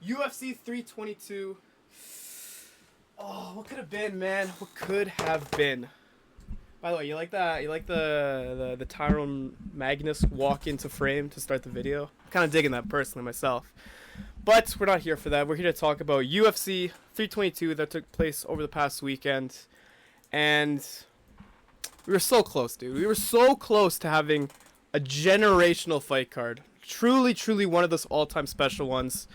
UFC 322. Oh, what could have been, man? What could have been? By the way, you like that? You like the Tyrone Magnus walk into frame to start the video? I'm kind of digging that personally myself. But we're not here for that. We're here to talk about UFC 322 that took place over the past weekend. And we were so close, dude. We were so close to having a generational fight card. Truly, truly one of those all-time special ones.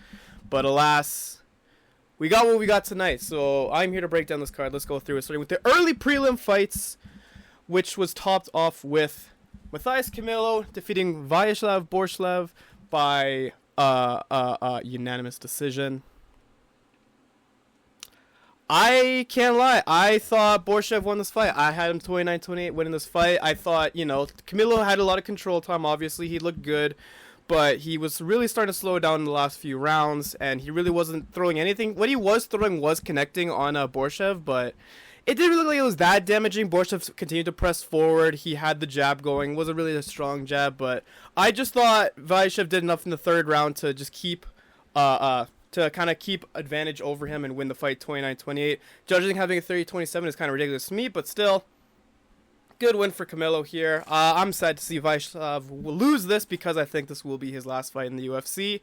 But alas, we got what we got tonight. So I'm here to break down this card. Let's go through it. Starting with the early prelim fights, which was topped off with Matthias Camilo defeating Vyacheslav Borshchev by unanimous decision. I can't lie. I thought Borshchev won this fight. I had him 29-28 winning this fight. I thought, Camilo had a lot of control time, obviously. He looked good, but he was really starting to slow down in the last few rounds, and he really wasn't throwing anything. What he was throwing was connecting on Borshchev, but it didn't look like it was that damaging. Borshchev continued to press forward. He had the jab going. It wasn't really a strong jab, but I just thought Vyacheslav did enough in the third round to just keep to kind of keep advantage over him and win the fight 29-28. Judging having a 30-27 is kind of ridiculous to me, but still, good win for Camilo here. I'm sad to see Vyacheslav lose this because I think this will be his last fight in the UFC.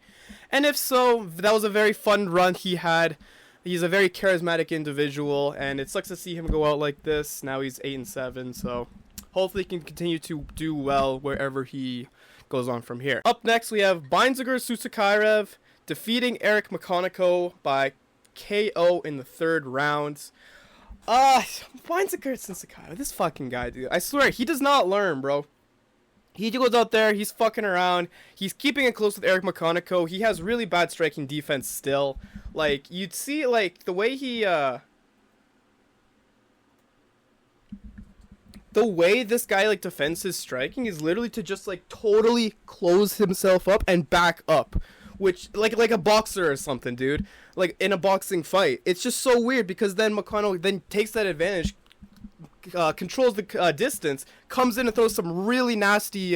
And if so, that was a very fun run he had. He's a very charismatic individual, and it sucks to see him go out like this. Now he's 8-7, so hopefully he can continue to do well wherever he goes on from here. Up next, we have Susurkaev defeating McConico by KO in the third round. Susurkaev, this fucking guy, dude. I swear, he does not learn, bro. He goes out there, he's fucking around. He's keeping it close with McConico. He has really bad striking defense still. Like, you'd see, like, the way he, the way this guy, like, defends his striking is literally to just, like, totally close himself up and back up. Which, like a boxer or something, dude. Like, in a boxing fight. It's just so weird because then McConnell then takes that advantage, controls the distance, comes in and throws some really nasty,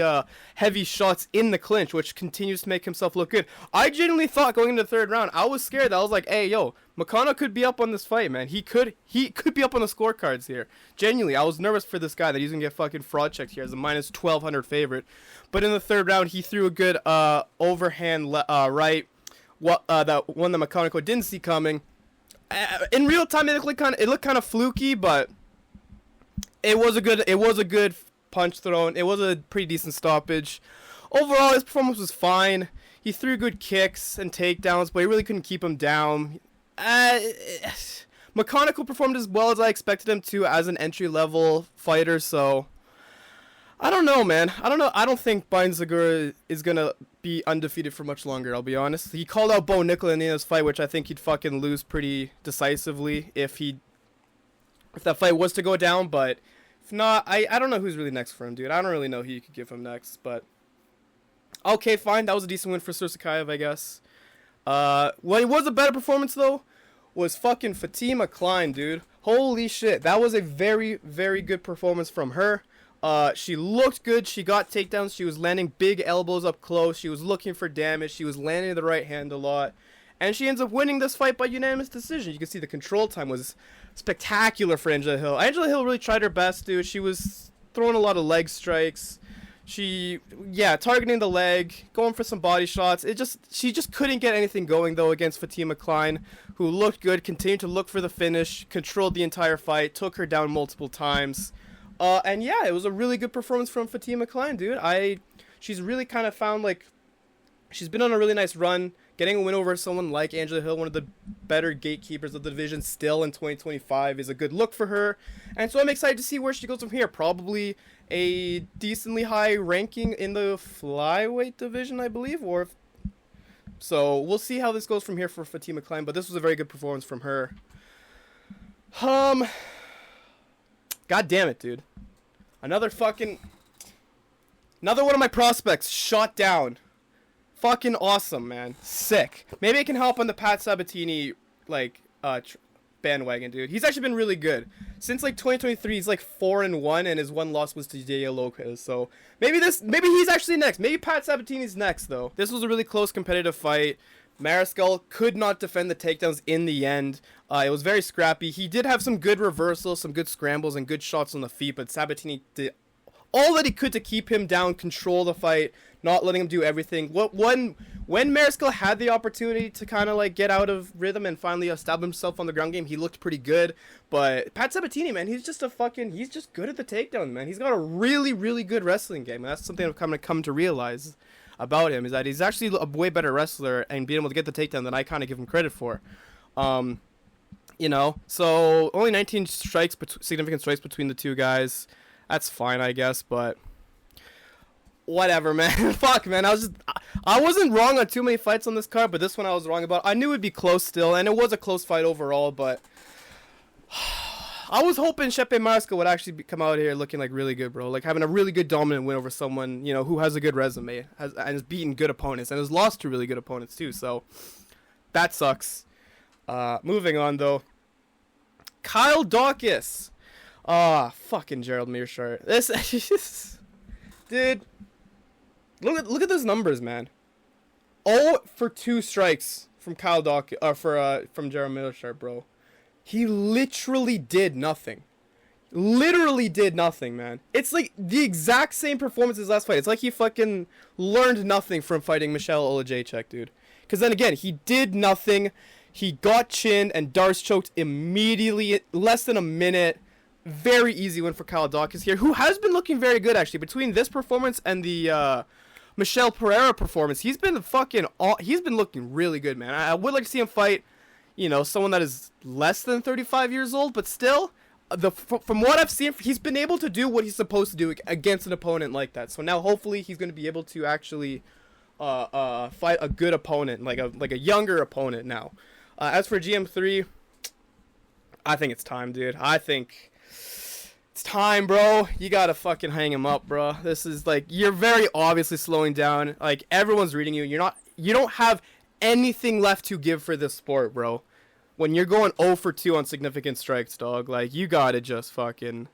heavy shots in the clinch, which continues to make himself look good. I genuinely thought going into the third round, I was scared. I was like, hey, yo, McConnell could be up on this fight, man. He could be up on the scorecards here. Genuinely, I was nervous for this guy that he's going to get fucking fraud checked here as a minus 1,200 favorite. But in the third round, he threw a good overhand right, that one that McConico didn't see coming. In real time, it looked kind of fluky, but it was a good punch thrown. It was a pretty decent stoppage. Overall, his performance was fine. He threw good kicks and takedowns, but he really couldn't keep him down. McConico performed as well as I expected him to as an entry-level fighter, so I don't know, man. I don't know. I don't think Nickal is going to be undefeated for much longer, I'll be honest. He called out Nickal in this fight, which I think he'd fucking lose pretty decisively if that fight was to go down, but if not, I don't know who's really next for him, dude. I don't really know who you could give him next, but okay, fine. That was a decent win for Susurkaev, I guess. What it was a better performance, though, was fucking Fatima Kline, dude. Holy shit. That was a very, very good performance from her. She looked good. She got takedowns. She was landing big elbows up close. She was looking for damage. She was landing the right hand a lot. And she ends up winning this fight by unanimous decision. You can see the control time was spectacular for Angela Hill. Angela Hill really tried her best, dude. She was throwing a lot of leg strikes. Targeting the leg, going for some body shots. She just couldn't get anything going, though, against Fatima Kline, who looked good, continued to look for the finish, controlled the entire fight, took her down multiple times. It was a really good performance from Fatima Kline, dude. She's really kind of found, like, she's been on a really nice run. Getting a win over someone like Angela Hill, one of the better gatekeepers of the division still in 2025, is a good look for her. And so I'm excited to see where she goes from here. Probably a decently high ranking in the flyweight division, I believe. So we'll see how this goes from here for Fatima Kline, but this was a very good performance from her. God damn it, dude. Another one of my prospects shot down. Fucking awesome, man. Sick. Maybe I can help on the Pat Sabatini, bandwagon, dude. He's actually been really good. Since, 2023, he's, 4-1, and his one loss was to Diego Lopez. So, maybe he's actually next. Maybe Pat Sabatini's next, though. This was a really close competitive fight. Mariscal could not defend the takedowns in the end. It was very scrappy. He did have some good reversals, some good scrambles, and good shots on the feet, but Sabatini did all that he could to keep him down, control the fight, not letting him do everything. When Mariscal had the opportunity to kind of like get out of rhythm and finally establish himself on the ground game, he looked pretty good. But Pat Sabatini, man, he's just good at the takedown, man. He's got a really, really good wrestling game, and that's something I've come to realize about him, is that he's actually a way better wrestler and being able to get the takedown than I kind of give him credit for. You know, so only 19 significant strikes between the two guys. That's fine, I guess, but whatever, man. Fuck, man. I wasn't wrong on too many fights on this card, but this one I was wrong about. I knew it'd be close still, and it was a close fight overall, but I was hoping Shevchenko Mariscal would actually come out here looking like really good, bro. Like having a really good dominant win over someone, you know, who has a good resume, and has beaten good opponents, and has lost to really good opponents too. So that sucks. Moving on though. Kyle Daukaus. Fucking Gerald Meerschaert. This dude. Look at those numbers, man. 0 for 2 strikes from Kyle Daukaus, from Gerald Meerschaert, bro. He literally did nothing. Literally did nothing, man. It's like the exact same performance as last fight. It's like he fucking learned nothing from fighting Michal Olajaychuk, dude. Because then again, he did nothing. He got chinned and Dariush choked immediately, less than a minute. Very easy win for Kyle Daukaus here, who has been looking very good, actually. Between this performance and the Michel Pereira performance, he's been looking really good, man. I would like to see him fight, you know, someone that is less than 35 years old, but still, from what I've seen, he's been able to do what he's supposed to do against an opponent like that. So now, hopefully, he's going to be able to actually fight a good opponent, like a younger opponent now. As for GM3, I think it's time, dude. I think it's time, bro. You gotta fucking hang him up, bro. This is like, you're very obviously slowing down. Like, everyone's reading you. You don't have anything left to give for this sport, bro. When you're going 0 for 2 on significant strikes, dog, like, you gotta just fucking,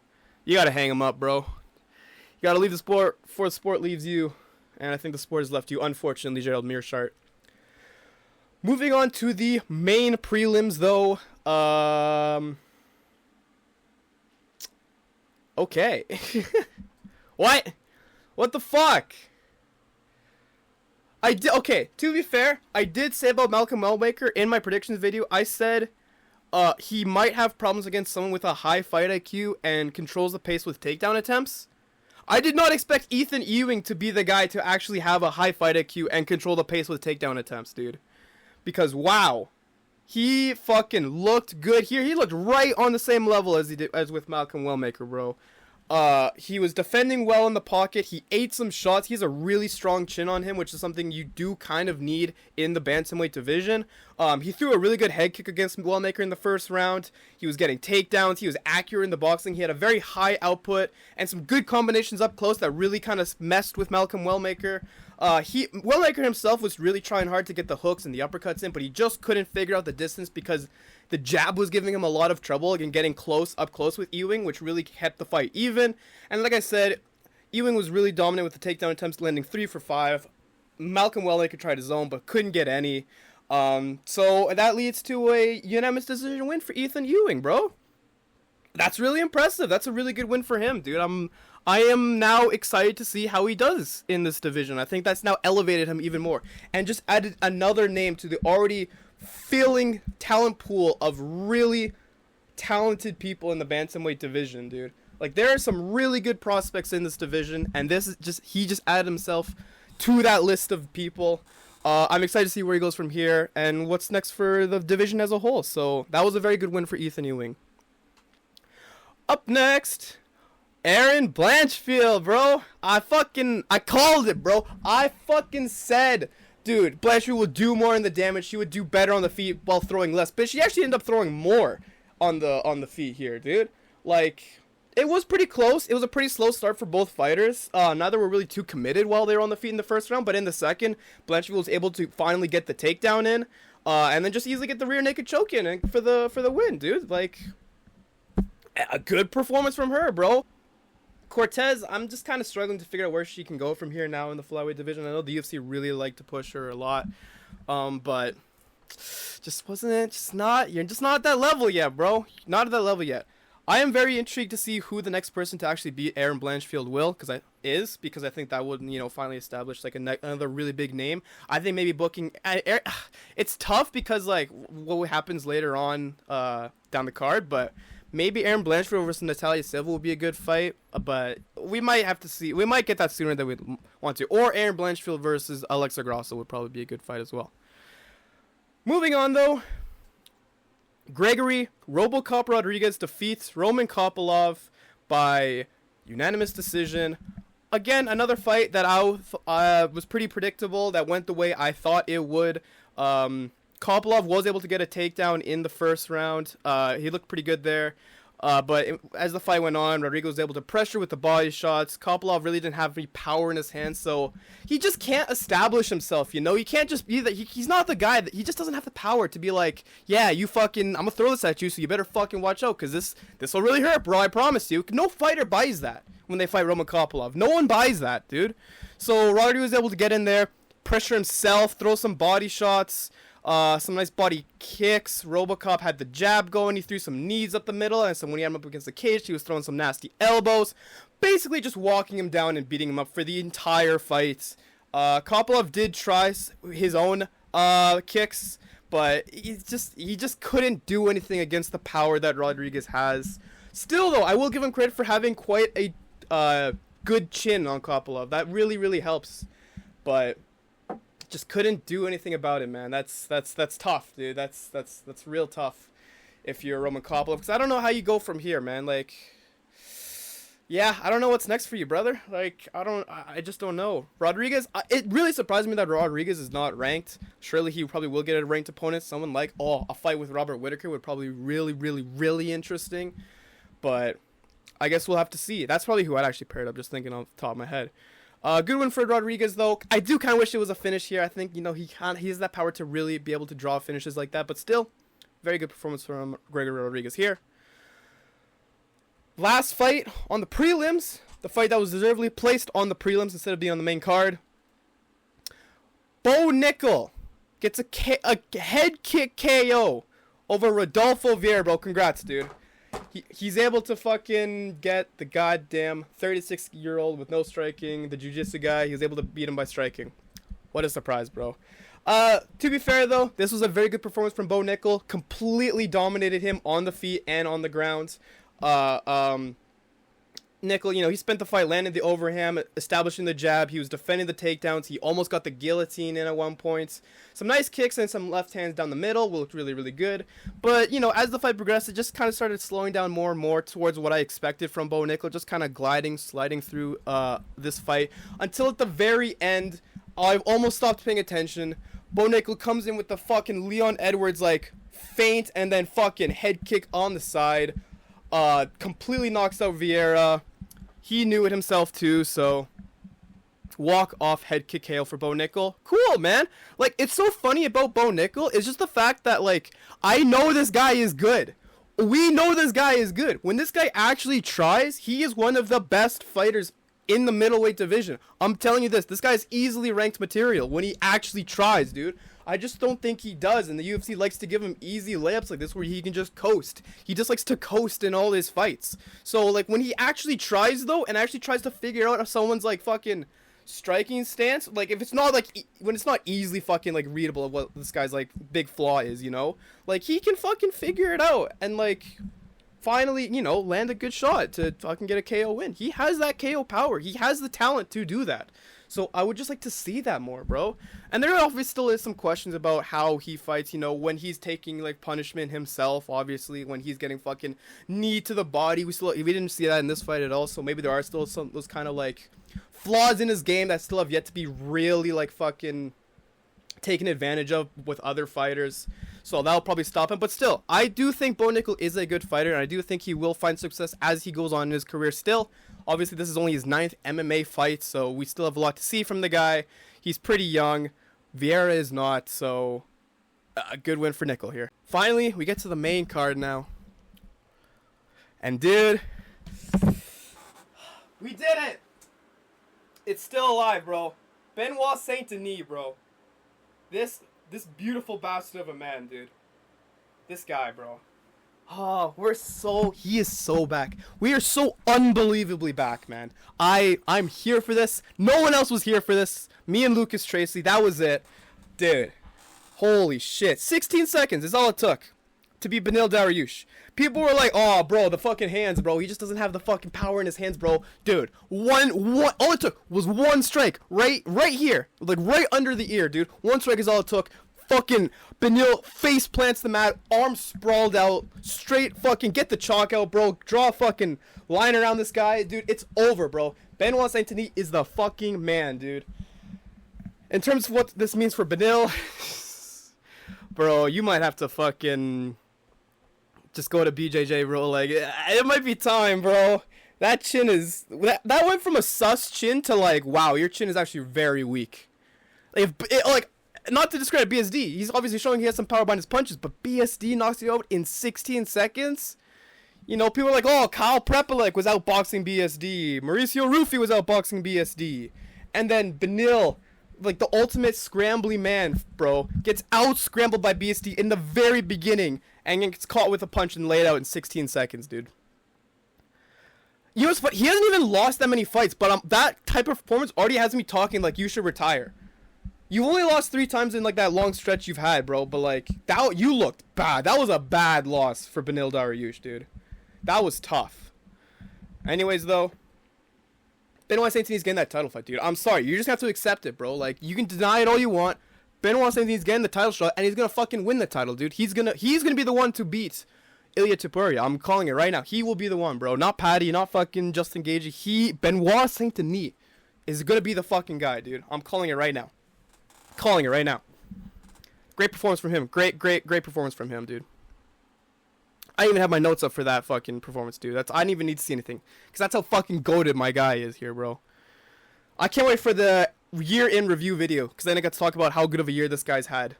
you gotta hang him up, bro. You gotta leave the sport before the sport leaves you. And I think the sport has left you, unfortunately, Gerald Meerschaert. Moving on to the main prelims, though. Okay. What? What the fuck? Okay, to be fair, I did say about Malcolm Wellmaker in my predictions video. I said he might have problems against someone with a high fight IQ and controls the pace with takedown attempts. I did not expect Ethan Ewing to be the guy to actually have a high fight IQ and control the pace with takedown attempts, dude. Because, wow, he fucking looked good here. He looked right on the same level as he did as with Malcolm Wellmaker, bro. He was defending well in the pocket. He ate some shots. He has a really strong chin on him, which is something you do kind of need in the bantamweight division. He threw a really good head kick against Wellmaker in the first round. He was getting takedowns. He was accurate in the boxing. He had a very high output and some good combinations up close that really kind of messed with Malcolm Wellmaker. Wellmaker himself was really trying hard to get the hooks and the uppercuts in, but he just couldn't figure out the distance because the jab was giving him a lot of trouble and getting up close with Ewing, which really kept the fight even. And like I said, Ewing was really dominant with the takedown attempts, landing 3 for 5. Malcolm Wellmaker tried his own, but couldn't get any. So that leads to a unanimous decision win for Ethan Ewing, bro. That's really impressive. That's a really good win for him, dude. I am now excited to see how he does in this division. I think that's now elevated him even more and just added another name to the already filling talent pool of really talented people in the bantamweight division, dude. Like, there are some really good prospects in this division, and he just added himself to that list of people. I'm excited to see where he goes from here and what's next for the division as a whole. So that was a very good win for Ethan Ewing. Up next, Aaron Blanchfield, bro. I called it, bro. I fucking said, dude, Blanchfield would do more in the damage. She would do better on the feet while throwing less. But she actually ended up throwing more on the feet here, dude. Like, it was pretty close. It was a pretty slow start for both fighters. Neither were really too committed while they were on the feet in the first round. But in the second, Blanchfield was able to finally get the takedown in. And then just easily get the rear naked choke in for the win, dude. Like, a good performance from her, bro. Cortez, I'm just kind of struggling to figure out where she can go from here now in the flyweight division. I know the UFC really like to push her a lot. But just wasn't, just not, you're just not at that level yet, bro. Not at that level yet. I am very intrigued to see who the next person to actually beat Aaron Blanchfield will, because I think that would, you know, finally establish like another really big name. I think maybe booking, it's tough because like what happens later on down the card, but maybe Aaron Blanchfield versus Natalia Silva will be a good fight, but we might have to see. We might get that sooner than we want to. Or Aaron Blanchfield versus Alexa Grasso would probably be a good fight as well. Moving on though. Gregory Robocop Rodrigues defeats Roman Kopylov by unanimous decision. Again, another fight that was pretty predictable, that went the way I thought it would. Kopylov was able to get a takedown in the first round. He looked pretty good there. But as the fight went on, Rodrigues was able to pressure with the body shots. Kopylov really didn't have any power in his hands, so he just can't establish himself, you know? He can't just be that. He's not the guy that, he just doesn't have the power to be like, yeah, you fucking, I'm gonna throw this at you, so you better fucking watch out, because this will really hurt, bro, I promise you. No fighter buys that when they fight Roman Kopylov. No one buys that, dude. So Rodrigues was able to get in there, pressure himself, throw some body shots. Some nice body kicks. Robocop had the jab going. He threw some knees up the middle, and when he had him up against the cage, he was throwing some nasty elbows. Basically just walking him down and beating him up for the entire fight. Kopylov did try his own kicks, but he just couldn't do anything against the power that Rodrigues has. Still, though, I will give him credit for having quite a good chin on Kopylov. That really, really helps. But just couldn't do anything about it, man. That's tough, dude. That's real tough if you're Roman Kopylov, because I don't know how you go from here, man. Like, yeah, I don't know what's next for you, brother. Like, I just don't know. Rodrigues, it really surprised me that Rodrigues is not ranked. Surely he probably will get a ranked opponent. Someone like, a fight with Robert Whittaker would probably be really, really, really interesting. But I guess we'll have to see. That's probably who I'd actually paired up, just thinking off the top of my head. Good win for Rodrigues, though. I do kind of wish it was a finish here. I think, you know, he has that power to really be able to draw finishes like that. But still, very good performance from Gregory Rodrigues here. Last fight on the prelims. The fight that was deservedly placed on the prelims instead of being on the main card. Bo Nickal gets a head kick KO over Rodolfo Vieira, bro. Congrats, dude. He's able to fucking get the goddamn 36-year-old with no striking, the jiu-jitsu guy. He was able to beat him by striking. What a surprise, bro. To be fair, though, this was a very good performance from Bo Nickal. Completely dominated him on the feet and on the ground. Nickal, you know, he spent the fight landing the overhand, establishing the jab. He was defending the takedowns. He almost got the guillotine in at one point. Some nice kicks and some left hands down the middle looked really, really good. But, you know, as the fight progressed, it just kind of started slowing down more and more towards what I expected from Bo Nickal, just kind of sliding through this fight. Until at the very end, I almost stopped paying attention. Bo Nickal comes in with the fucking Leon Edwards, like, feint and then fucking head kick on the side. Completely knocks out Vieira. He knew it himself too, so walk off head kick KO for Bo Nickal. Cool, man. Like, it's so funny about Bo Nickal. It's just the fact that, like, I know this guy is good. We know this guy is good. When this guy actually tries, he is one of the best fighters in the middleweight division. I'm telling you this guy is easily ranked material when he actually tries, dude. I just don't think he does, and the UFC likes to give him easy layups like this where he can just coast. He just likes to coast in all his fights. So, like, when he actually tries, though, and actually tries to figure out if someone's, like, fucking striking stance, like, if it's not, like, when it's not easily fucking, like, readable of what this guy's, like, big flaw is, you know? Like, he can fucking figure it out and, like, finally, you know, land a good shot to fucking get a KO win. He has that KO power. He has the talent to do that. So I would just like to see that more, bro. And there obviously still is some questions about how he fights, you know, when he's taking, like, punishment himself, obviously, when he's getting fucking knee to the body. We didn't see that in this fight at all, so maybe there are still some those kind of, like, flaws in his game that still have yet to be really, like, fucking taken advantage of with other fighters. So that'll probably stop him. But still, I do think Bo Nickal is a good fighter, and I do think he will find success as he goes on in his career still. Obviously, this is only his 9th MMA fight, so we still have a lot to see from the guy. He's pretty young. Vieira is not, so a good win for Nickal here. Finally, we get to the main card now. And dude, we did it! It's still alive, bro. Benoit Saint-Denis, bro. This This beautiful bastard of a man, dude. This guy, bro. Oh, he is so back. We are so unbelievably back, man. I'm here for this. No one else was here for this. Me and Lucas Tracy, that was it. Dude, holy shit. 16 seconds is all it took to beat Beneil Dariush. People were like, oh, bro, the fucking hands, bro. He just doesn't have the fucking power in his hands, bro. Dude, one, all it took was one strike right here. Like, right under the ear, dude. One strike is all it took. Fucking Beneil face plants the mat, arms sprawled out, straight fucking get the chalk out, bro. Draw a fucking line around this guy, dude. It's over, bro. Benoit Saint-Denis is the fucking man, dude. In terms of what this means for Beneil, bro, you might have to fucking just go to BJJ, bro. Like, it might be time, bro. That chin is that went from a sus chin to like, wow, your chin is actually very weak. Like, not to discredit BSD, he's obviously showing he has some power behind his punches, but BSD knocks you out in 16 seconds? You know, people are like, oh, Kyle Prepelic was outboxing BSD, Mauricio Rufy was outboxing BSD, and then Beneil, like the ultimate scrambly man, bro, gets out-scrambled by BSD in the very beginning, and gets caught with a punch and laid out in 16 seconds, dude. You know what's funny? He hasn't even lost that many fights, but that type of performance already has me talking like you should retire. You only lost 3 times in like that long stretch you've had, bro. But like you looked bad. That was a bad loss for Beneil Dariush, dude. That was tough. Anyways, though, Benoit Saint-Denis getting that title fight, dude. I'm sorry, you just have to accept it, bro. Like, you can deny it all you want. Benoit Saint-Denis getting the title shot, and he's gonna fucking win the title, dude. He's gonna be the one to beat Ilia Topuria. I'm calling it right now. He will be the one, bro. Not Patty, not fucking Justin Gaethje. Benoit Saint-Denis is gonna be the fucking guy, dude. I'm calling it right now. Calling it right now. Great performance from him. Great performance from him, dude. I even have my notes up for that fucking performance, dude. I didn't even need to see anything, because that's how fucking goated my guy is here, bro. I can't wait for the year in review video, because then I got to talk about how good of a year this guy's had.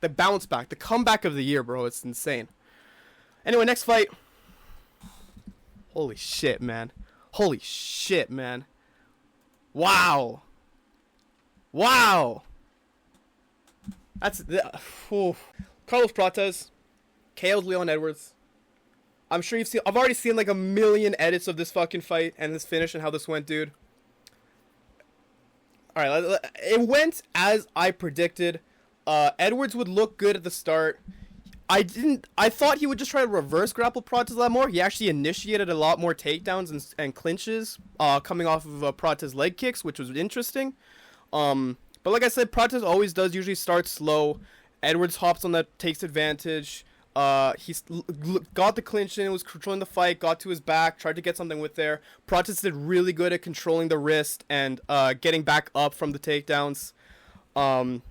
The bounce back, the comeback of the year, bro. It's insane. Anyway, next fight. Holy shit, man. Holy shit, man. Wow. Wow. That's Carlos Prates KO'd Leon Edwards. I'm sure I've already seen like a million edits of this fucking fight and this finish and how this went, dude. Alright, it went as I predicted. Edwards would look good at the start. I thought he would just try to reverse grapple Prates a lot more. He actually initiated a lot more takedowns and clinches coming off of Prates' leg kicks, which was interesting. But like I said, Prates always does usually start slow. Edwards hops on that, takes advantage. He's got the clinch in, was controlling the fight, got to his back, tried to get something with there. Prates did really good at controlling the wrist and getting back up from the takedowns. That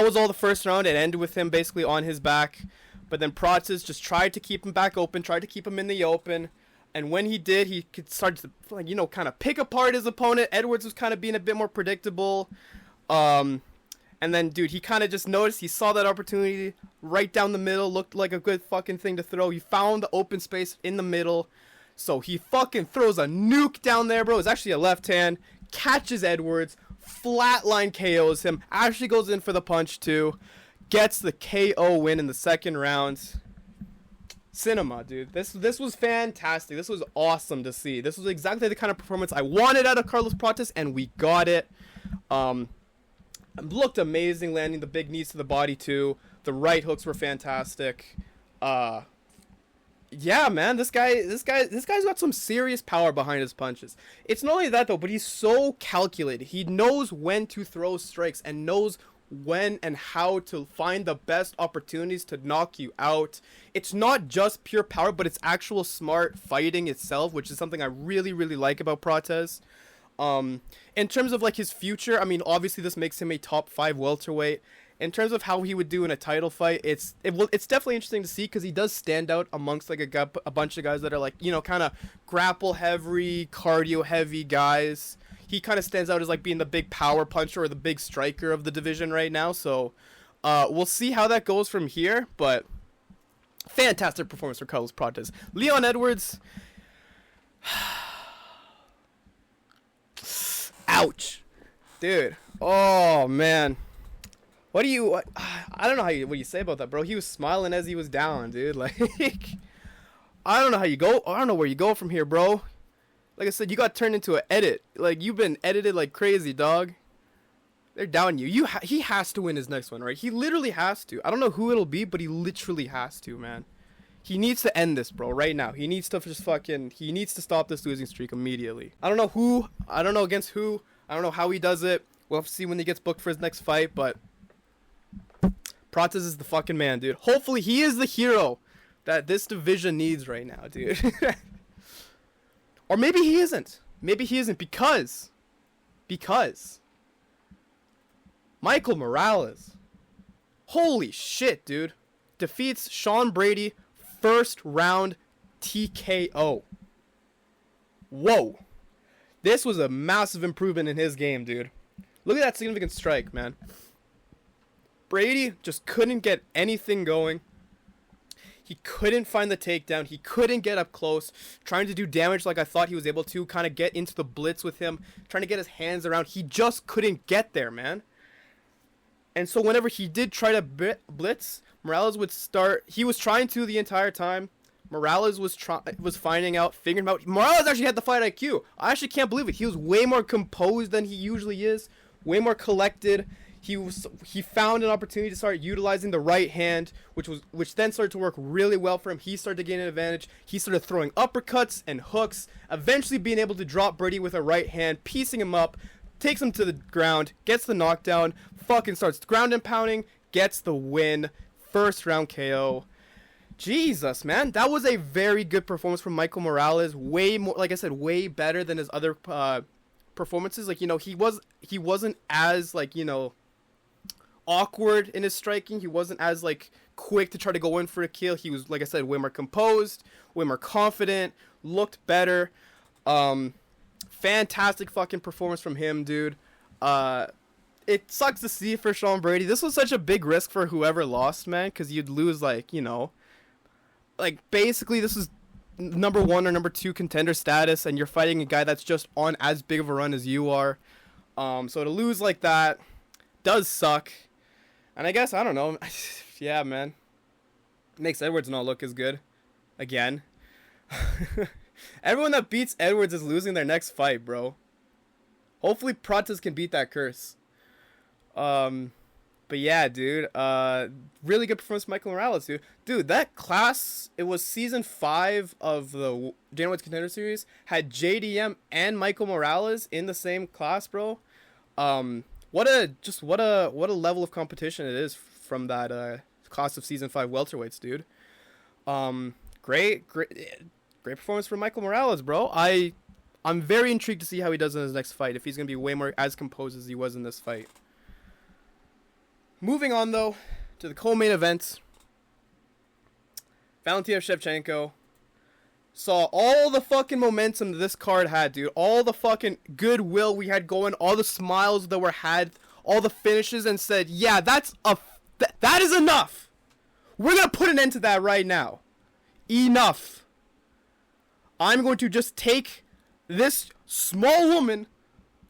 was all the first round. It ended with him basically on his back. But then Prates just tried to keep him back open, tried to keep him in the open. And when he did, he could start to, like, you know, kind of pick apart his opponent. Edwards was kind of being a bit more predictable. And then, dude, he kind of just noticed. He saw that opportunity right down the middle. Looked like a good fucking thing to throw. He found the open space in the middle. So he fucking throws a nuke down there, bro. It's actually a left hand. Catches Edwards. Flatline KOs him. Actually goes in for the punch, too. Gets the KO win in the second round. Cinema, dude. This was fantastic. This was awesome to see. This was exactly the kind of performance I wanted out of Carlos Prates, and we got it. Looked amazing, landing the big knees to the body too. The right hooks were fantastic. Yeah, man, this guy's got some serious power behind his punches. It's not only that though, but he's so calculated. He knows when to throw strikes and knows when and how to find the best opportunities to knock you out. It's not just pure power, but it's actual smart fighting itself, which is something I really, really like about Prates. In terms of like his future, I mean, obviously this makes him a top 5 welterweight. In terms of how he would do in a title fight, it's definitely interesting to see, because he does stand out amongst like a bunch of guys that are like, you know, kind of grapple heavy, cardio heavy guys. He kind of stands out as like being the big power puncher or the big striker of the division right now. So we'll see how that goes from here. But fantastic performance for Carlos Prates. Leon Edwards. Ouch. Dude. Oh, man. What do you? I don't know what you say about that, bro. He was smiling as he was down, dude. Like, I don't know how you go. I don't know where you go from here, bro. Like I said, you got turned into an edit. Like, you've been edited like crazy, dog. They're down you. He has to win his next one, right? He literally has to. I don't know who it'll be, but he literally has to, man. He needs to end this, bro, right now. He needs to he needs to stop this losing streak immediately. I don't know who. I don't know against who. I don't know how he does it. We'll have to see when he gets booked for his next fight, but Prates is the fucking man, dude. Hopefully he is the hero that this division needs right now, dude. Or maybe he isn't. Maybe he isn't because Michael Morales, holy shit, dude, defeats Sean Brady first round TKO. Whoa. This was a massive improvement in his game, dude. Look at that significant strike, man. Brady just couldn't get anything going. He couldn't find the takedown. He couldn't get up close. Trying to do damage like I thought he was able to. Kind of get into the blitz with him. Trying to get his hands around. He just couldn't get there, man. And so whenever he did try to blitz, Morales would start. He was trying to the entire time. Morales was figuring him out. Morales actually had the fight IQ. I actually can't believe it. He was way more composed than he usually is. Way more collected. He found an opportunity to start utilizing the right hand, which then started to work really well for him. He started to gain an advantage. He started throwing uppercuts and hooks, eventually being able to drop Brady with a right hand, piecing him up, takes him to the ground, gets the knockdown, fucking starts ground and pounding, gets the win. First round KO. Jesus, man. That was a very good performance from Michael Morales. Way more, like I said, way better than his other performances. Like, you know, he wasn't as, like, you know, awkward in his striking. He wasn't as, like, quick to try to go in for a kill. He was, like I said, way more composed, way more confident, looked better. Fantastic fucking performance from him, dude. It sucks to see for Sean Brady. This was such a big risk for whoever lost, man, because you'd lose, like, you know, like, basically this is number 1 or number 2 contender status, and you're fighting a guy that's just on as big of a run as you are. So to lose like that does suck. And I guess, I don't know. Yeah, man. Makes Edwards not look as good. Again. Everyone that beats Edwards is losing their next fight, bro. Hopefully Prates can beat that curse. But yeah, dude. Really good performance from Michael Morales, dude. Dude, that class, it was season 5 of the Dana White's Contender Series, had JDM and Michael Morales in the same class, bro. What a level of competition it is from that class of season 5 welterweights, dude. Great performance from Michael Morales, bro. I'm very intrigued to see how he does in his next fight, if he's gonna be way more as composed as he was in this fight. Moving on, though, to the co-main event. Valentina Shevchenko. Saw all the fucking momentum this card had, dude. All the fucking goodwill we had going, all the smiles that were had, all the finishes, and said, yeah, that is enough. We're gonna put an end to that right now. Enough. I'm going to just take this small woman,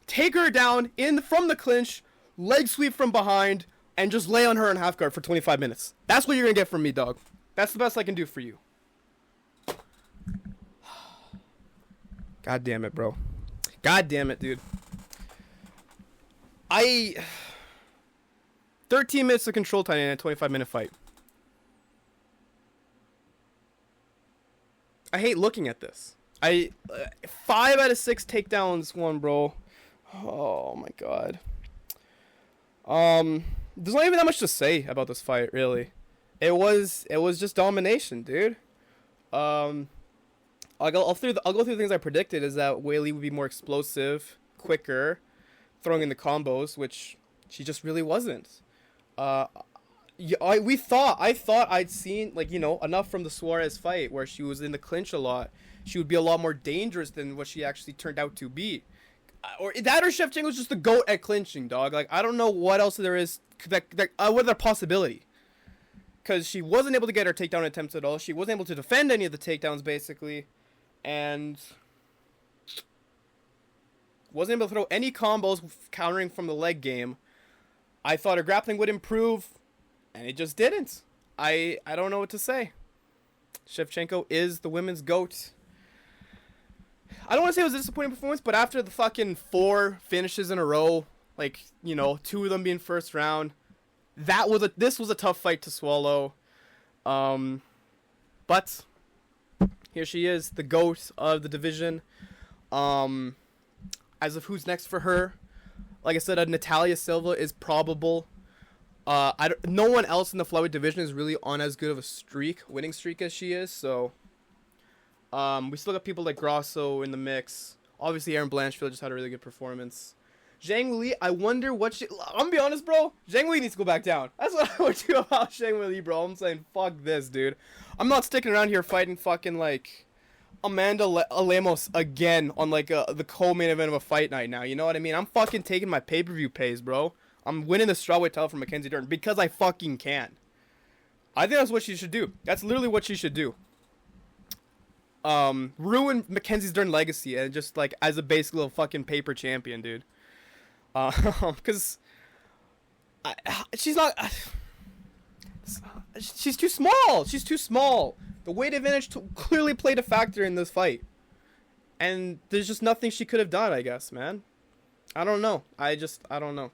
take her down from the clinch, leg sweep from behind, and just lay on her in half guard for 25 minutes. That's what you're going to get from me, dog. That's the best I can do for you. God damn it, bro. God damn it, dude. 13 minutes of control time in a 25-minute fight. I hate looking at this. 5 out of 6 takedowns won, bro. Oh, my God. There's not even that much to say about this fight, really. It was just domination, dude. I'll go through the things I predicted. Is that Weili would be more explosive, quicker, throwing in the combos, which she just really wasn't. I thought I'd seen, like, you know, enough from the Suarez fight where she was in the clinch a lot. She would be a lot more dangerous than what she actually turned out to be. Or Shevchenko's just the GOAT at clinching, dog. Like, I don't know what else there is. What other possibility? Because she wasn't able to get her takedown attempts at all. She wasn't able to defend any of the takedowns, basically. And wasn't able to throw any combos countering from the leg game. I thought her grappling would improve, and it just didn't. I don't know what to say. Shevchenko is the women's GOAT. I don't want to say it was a disappointing performance, but after the fucking 4 finishes in a row, like, you know, 2 of them being first round, this was a tough fight to swallow. But here she is, the GOAT of the division. As of who's next for her, like I said, Natalia Silva is probable. No one else in the flyweight division is really on as good of a winning streak as she is. So, we still got people like Grosso in the mix. Obviously, Aaron Blanchfield just had a really good performance. Zhang Weili, I wonder what I'm gonna be honest, bro. Zhang Weili needs to go back down. That's what I would do about Zhang Weili, bro. I'm saying, fuck this, dude. I'm not sticking around here fighting fucking, like, Amanda Lemos again on, like, the co-main event of a fight night now. You know what I mean? I'm fucking taking my pay-per-view pays, bro. I'm winning the strawweight title from Mackenzie Dern because I fucking can. I think that's what she should do. That's literally what she should do. Ruin Mackenzie's Dern legacy and just, like, as a basic little fucking paper champion, dude. Because she's not. She's too small. She's too small. The weight advantage clearly played a factor in this fight, and there's just nothing she could have done. I guess, man. I don't know. I don't know.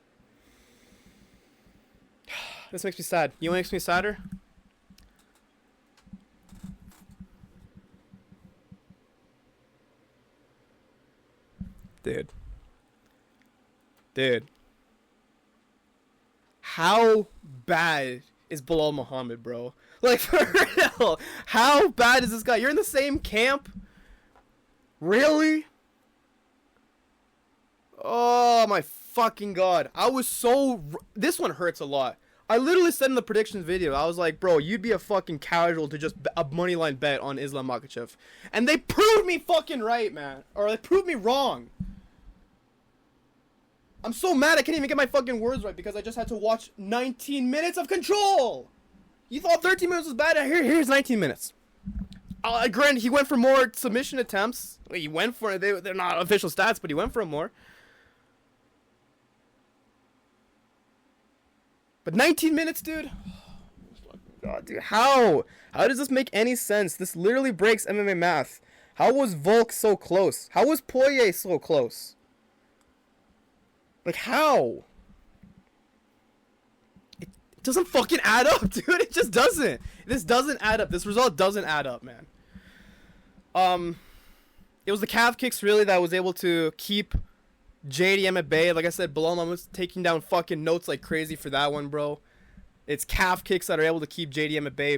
This makes me sad. You know what makes me sadder? Dude. How bad is Bilal Muhammad, bro? Like, for real. How bad is this guy? You're in the same camp? Really? Oh, my fucking God. This one hurts a lot. I literally said in the predictions video, I was like, bro, you'd be a fucking casual to just a moneyline bet on Islam Makhachev. And they proved me fucking right, man. Or they proved me wrong. I'm so mad I can't even get my fucking words right because I just had to watch 19 minutes of control. You thought 13 minutes was bad? Here's 19 minutes. Granted, he went for more submission attempts. He went for it. They're not official stats, but he went for more. But 19 minutes, dude. Oh, God, dude. How does this make any sense? This literally breaks MMA math. How was Volk so close? How was Poirier so close? Like, how? It doesn't fucking add up, dude. It just doesn't. This doesn't add up. This result doesn't add up, man. It was the calf kicks, really, that was able to keep JDM at bay. Like I said, Bilal was taking down fucking notes like crazy for that one, bro. It's calf kicks that are able to keep JDM at bay,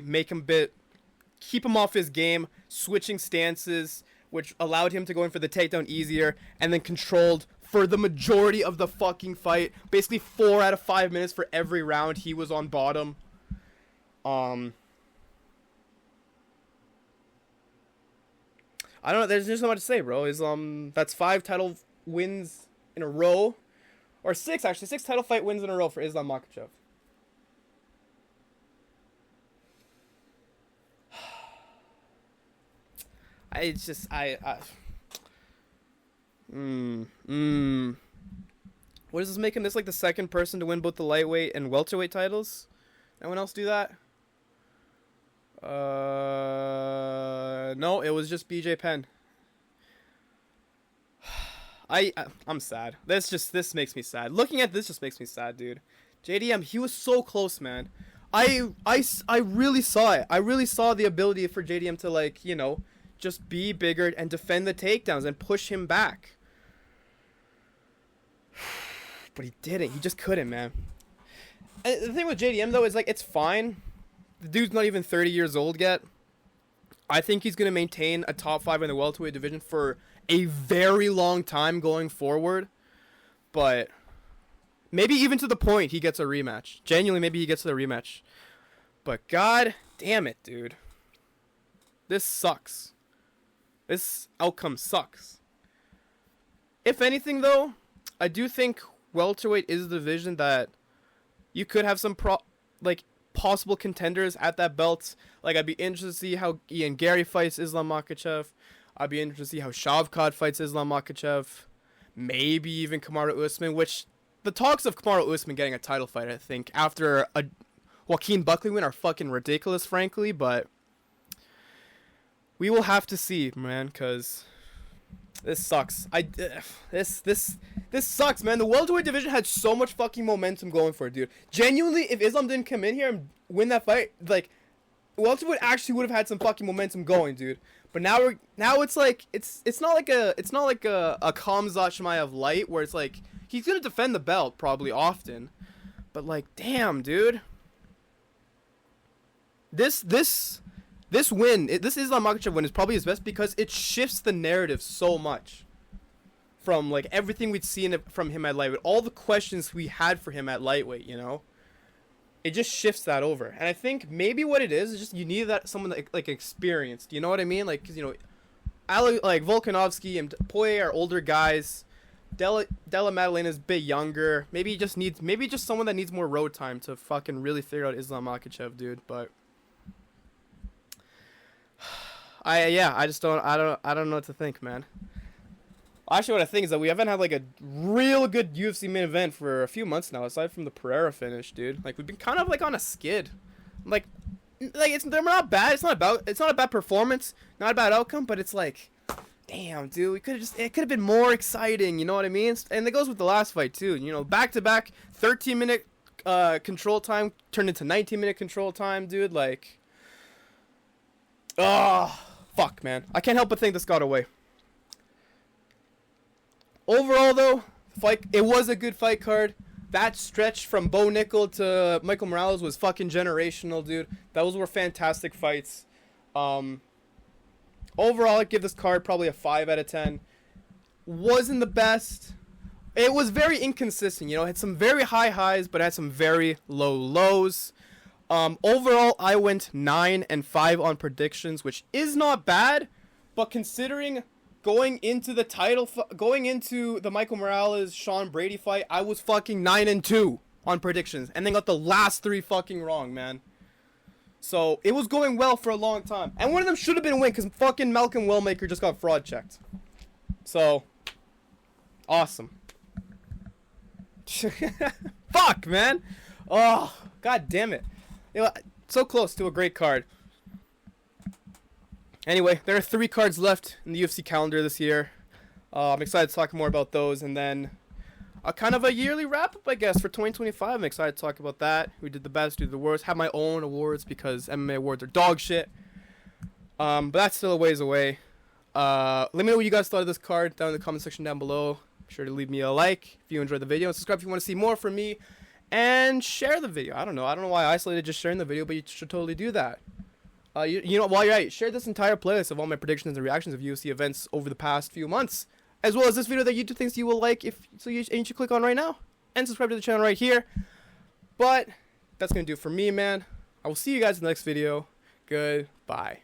keep him off his game, switching stances, which allowed him to go in for the takedown easier, and then controlled for the majority of the fucking fight. Basically 4 out of 5 minutes for every round he was on bottom. I don't know, there's just not much to say, bro. That's 5 title wins in a row. Or 6, actually. 6 title fight wins in a row for Islam Makhachev. What does this make him? This like the second person to win both the lightweight and welterweight titles? Anyone else do that? No, it was just BJ Penn. I'm sad. This makes me sad. Looking at this just makes me sad, dude. JDM, he was so close, man. I really saw it. I really saw the ability for JDM to, like, you know, just be bigger and defend the takedowns and push him back. But he didn't. He just couldn't, man. And the thing with JDM, though, is, like, it's fine. The dude's not even 30 years old yet. I think he's going to maintain a top 5 in the welterweight division for a very long time going forward. But maybe even to the point he gets a rematch. Genuinely, maybe he gets the rematch. But god damn it, dude. This sucks. This outcome sucks. If anything, though, I do think welterweight is the division that you could have some possible contenders at that belt. Like, I'd be interested to see how Ian Gary fights Islam Makhachev. I'd be interested to see how Shavkat fights Islam Makhachev. Maybe even Kamaru Usman, which the talks of Kamaru Usman getting a title fight, I think, after a Joaquin Buckley win are fucking ridiculous, frankly, but we will have to see, man, because this sucks. This sucks, man. The welterweight division had so much fucking momentum going for it, dude. Genuinely, if Islam didn't come in here and win that fight, like, welterweight actually would have had some fucking momentum going, dude. But now it's like it's not like a Khamzat Chimaev light where it's like he's gonna defend the belt probably often, but like damn, dude. This win, this Islam Makhachev win is probably his best because it shifts the narrative so much from like everything we'd seen from him at lightweight, all the questions we had for him at lightweight, you know. It just shifts that over, and I think maybe what it is just you need that someone like experienced. You know what I mean? Like, 'cause, you know, like Volkanovski and Poirier are older guys. Della Maddalena's a bit younger. Maybe just someone that needs more road time to fucking really figure out Islam Makhachev, dude. But I don't know what to think, man. Actually, what I think is that we haven't had like a real good UFC main event for a few months now, aside from the Pereira finish, dude. Like we've been kind of like on a skid. Like they're not bad. It's not a bad performance, not a bad outcome, but it's like, damn, dude, it could have been more exciting. You know what I mean? And it goes with the last fight too. You know, back to back, 13-minute control time turned into 19-minute control time, dude. Like, fuck, man. I can't help but think this got away. Overall, though, it was a good fight card. That stretch from Bo Nickal to Michael Morales was fucking generational, dude. Those were fantastic fights. Overall, I'd give this card probably a 5 out of 10. Wasn't the best. It was very inconsistent, you know. It had some very high highs, but it had some very low lows. Overall, I went 9 and 5 on predictions, which is not bad, but considering going into the Michael Morales Sean Brady fight, I was fucking 9 and 2 on predictions, and then got the last 3 fucking wrong, man. So it was going well for a long time, and one of them should have been a win because fucking Malcolm Wellmaker just got fraud checked. So awesome. Fuck, man. Oh, god damn it. You know, so close to a great card. Anyway, there are 3 cards left in the UFC calendar this year. I'm excited to talk more about those, and then a kind of a yearly wrap-up, I guess, for 2025. I'm excited to talk about that. Who did the best, who did the worst. Have my own awards because MMA awards are dog shit. But that's still a ways away. Let me know what you guys thought of this card down in the comment section down below. Be sure to leave me a like if you enjoyed the video, and subscribe if you want to see more from me, and share the video. I don't know why I isolated just sharing the video, but you should totally do that. You know, while you're at it, share this entire playlist of all my predictions and reactions of UFC events over the past few months, as well as this video that YouTube thinks you will like. You should click on right now and subscribe to the channel right here. But that's gonna do it for me, man. I will see you guys in the next video. Goodbye.